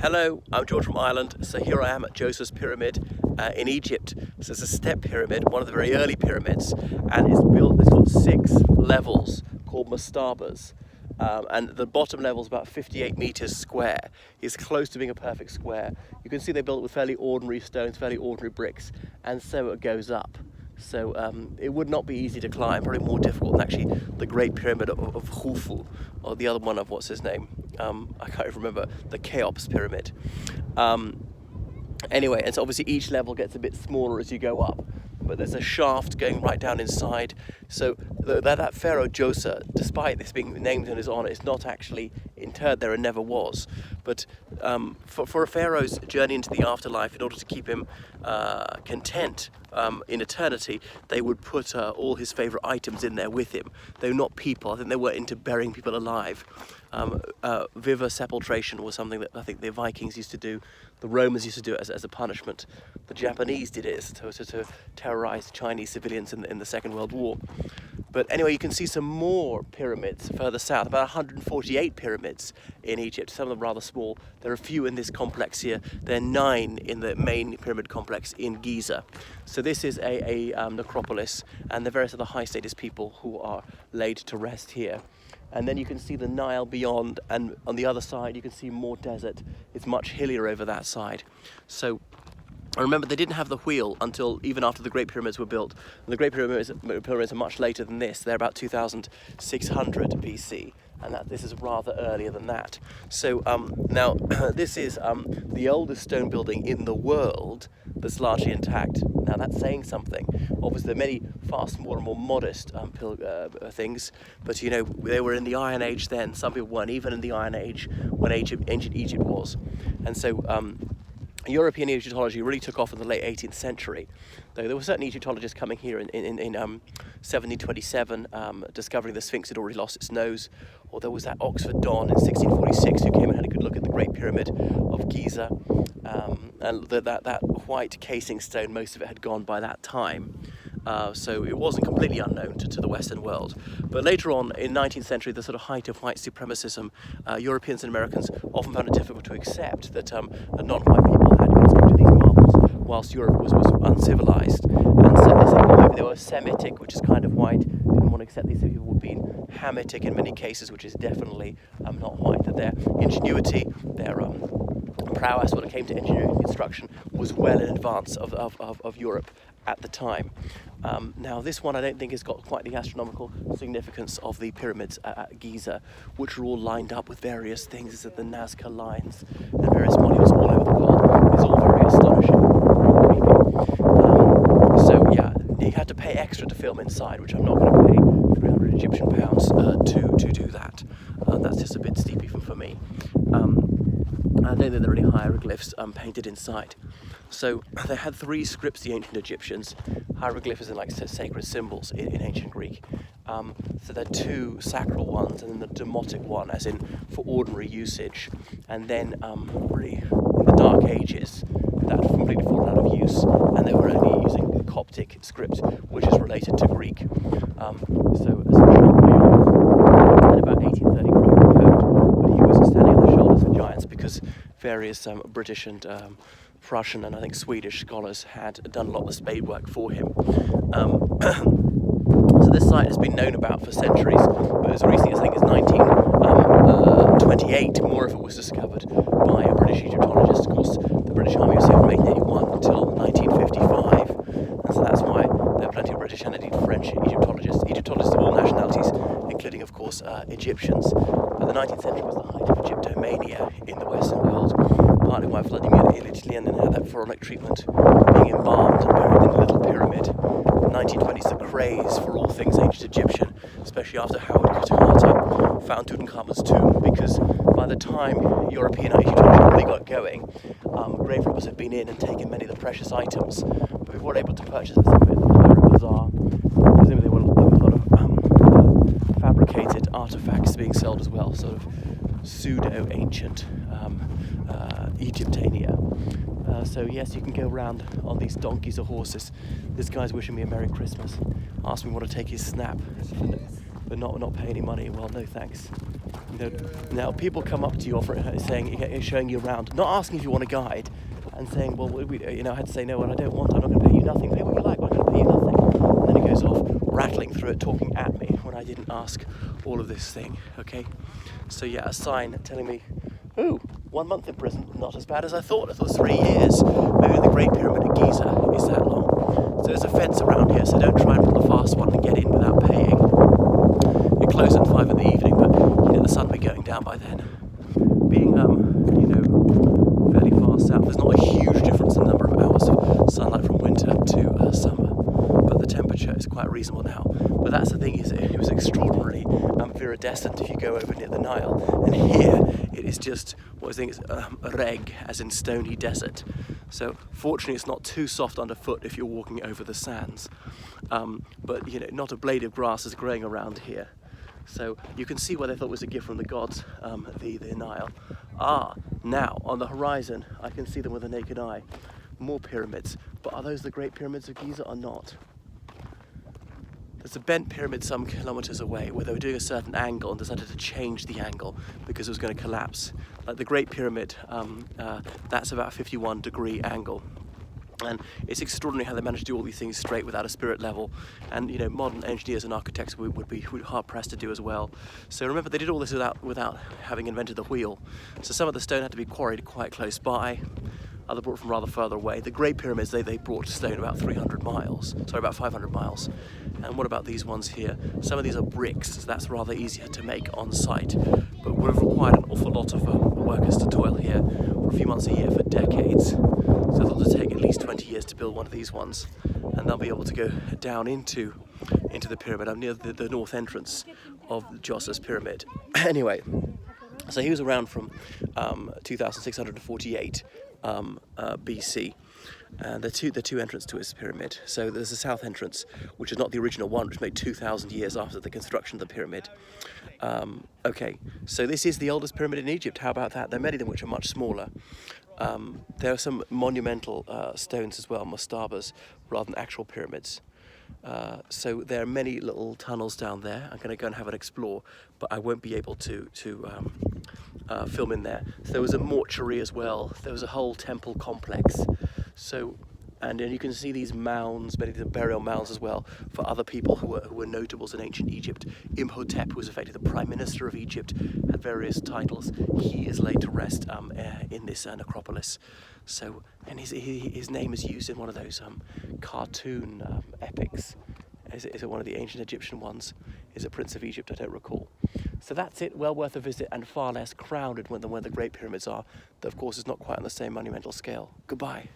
Hello, I'm George from Ireland. So here I am at Joseph's Pyramid in Egypt. So it's a step pyramid, one of the very early pyramids, and it's got 6 levels called mastabas. And the bottom level is about 58 meters square. It's close to being a perfect square. You can see they built it with fairly ordinary stones, fairly ordinary bricks, and so it goes up. So it would not be easy to climb, probably more difficult than actually the Great Pyramid of Khufu, or the other one of, what's his name? I can't even remember, the Cheops Pyramid. Anyway, and so obviously each level gets a bit smaller as you go up, but there's a shaft going right down inside. So that Pharaoh Djoser, despite this being named in his honor, is not actually interred there and never was. But for a pharaoh's journey into the afterlife, in order to keep him content in eternity, they would put all his favorite items in there with him. They were not people. I think they were into burying people alive. Vivisepultration was something that I think the Vikings used to do. The Romans used to do it as a punishment. The Japanese did it to terrorize Chinese civilians in the Second World War. But anyway, you can see some more pyramids further south, about 148 pyramids in Egypt, some of them rather small. There are a few in this complex here. There are 9 in the main pyramid complex in Giza. So this is a necropolis, and the various other high status people who are laid to rest here. And then you can see the Nile beyond, and on the other side you can see more desert. It's much hillier over that side. So I remember they didn't have the wheel until even after the Great Pyramids were built. And the Great Pyramids are much later than this. They're about 2600 BC, and this is rather earlier than that. So now this is the oldest stone building in the world that's largely intact. Now that's saying something. Obviously there are many far smaller, more modest things, but you know, they were in the Iron Age then. Some people weren't even in the Iron Age when ancient Egypt was. And so European Egyptology really took off in the late 18th century, though there were certain Egyptologists coming here in 1727, discovering the Sphinx had already lost its nose, or there was that Oxford Don in 1646 who came and had a good look at the Great Pyramid of Giza, and that white casing stone, most of it had gone by that time. So it wasn't completely unknown to the Western world. But later on, in 19th century, the sort of height of white supremacism, Europeans and Americans often found it difficult to accept that non-white people had constructed these marvels, whilst Europe was uncivilized. And so they said, well, maybe they were Semitic, which is kind of white. Didn't want to accept these people would be Hamitic in many cases, which is definitely not white. That their ingenuity, their prowess when it came to engineering and construction was well in advance of Europe at the time. Now this one I don't think has got quite the astronomical significance of the pyramids at Giza, which are all lined up with various things. These are the Nazca lines and various monuments all over the world. It's all very astonishing, very creepy. So yeah, you had to pay extra to film inside, which I'm not going to pay 300 Egyptian pounds to do that. That's just a bit steep even for me. I don't think there are any hieroglyphs painted inside. So they had 3 scripts, the ancient Egyptians. Hieroglyphs are like sacred symbols in ancient Greek. So there are 2 sacral ones, and then the demotic one, as in for ordinary usage. And then really in the Dark Ages, that completely fallen out of use, and they were only using the Coptic script, which is related to Greek. So as a in about 1830 wrote a code, but he was standing on the shoulders of giants because various British and Prussian and I think Swedish scholars had done a lot of the spade work for him. So this site has been known about for centuries, but as recently as I think it's 1928, more of it was discovered by a British Egyptologist. Of course, the British Army was here from 1881 until 1955, and so that's why there are plenty of British and indeed French Egyptologists of all nationalities, including of course Egyptians. But the 19th century was the height of Egyptomania in the Western world, partly why Vladimir Ilyich then had that pharaonic treatment, being embalmed and buried in the Little Pyramid. In the 1920s, the craze for all things ancient Egyptian, especially after Howard Carter found Tutankhamun's tomb, because by the time European Egyptology really got going, grave robbers had been in and taken many of the precious items, but we weren't able to purchase some of it at the Cairo Bazaar. Presumably there was a lot of fabricated artifacts being sold as well, sort of pseudo-ancient Egyptania. So yes, you can go around on these donkeys or horses. This guy's wishing me a Merry Christmas. Asked me what to take his snap, but not pay any money. Well, no thanks. Now people come up to you showing you around, not asking if you want a guide, and saying, well, I had to say, no, well, I don't want, I'm not going to pay you nothing. Pay what you like, I'm not going to pay you nothing. And then he goes off rattling through it, talking at me when I didn't ask all of this thing, okay? So yeah, a sign telling me, ooh, 1 month in prison, not as bad as I thought. I thought 3 years. Maybe the Great Pyramid of Giza is that long. So there's a fence around here, so don't try and pull a fast one and get in without paying. It closed at 5 in the evening, but the sun will be going down by then. Being, fairly far south, there's not a huge difference in the number of hours of sunlight from winter to summer, but the temperature is quite reasonable now. But that's the thing, is it was extraordinarily viridescent if you go over near the Nile, and here it is just what I think is reg, as in stony desert. So fortunately it's not too soft underfoot if you're walking over the sands, but not a blade of grass is growing around here. So you can see what they thought was a gift from the gods, the Nile. Now on the horizon I can see them with the naked eye. More pyramids, but are those the Great Pyramids of Giza or not? There's a bent pyramid some kilometers away where they were doing a certain angle and decided to change the angle because it was going to collapse. Like the Great Pyramid, that's about a 51-degree angle. And it's extraordinary how they manage to do all these things straight without a spirit level, and modern engineers and architects would be hard pressed to do as well. So remember, they did all this without having invented the wheel. So some of the stone had to be quarried quite close by, other brought from rather further away. The Great Pyramids, they brought stone about 500 miles. And what about these ones here? Some of these are bricks, so that's rather easier to make on site, but would have required an awful lot of workers to toil here for a few months a year for decades. So it'll take at least 20 years to build one of these ones, and they'll be able to go down into the pyramid. I'm near the north entrance of Djoser's pyramid. Anyway, so he was around from 2648 BC. And the two entrances to his pyramid. So there's a south entrance, which is not the original one, which was made 2,000 years after the construction of the pyramid. Okay, so this is the oldest pyramid in Egypt. How about that? There are many of them which are much smaller. There are some monumental stones as well, mastabas, rather than actual pyramids. So there are many little tunnels down there. I'm going to go and have an explore, but I won't be able to film in there. So there was a mortuary as well. There was a whole temple complex. So, and then you can see these mounds, many of them burial mounds as well, for other people who were notables in ancient Egypt. Imhotep, who was effectively the Prime Minister of Egypt, had various titles. He is laid to rest in this necropolis. So, and his name is used in one of those cartoon epics. Is it one of the ancient Egyptian ones? Is it Prince of Egypt? I don't recall. So that's it, well worth a visit and far less crowded than where the Great Pyramids are. Though of course it's not quite on the same monumental scale. Goodbye.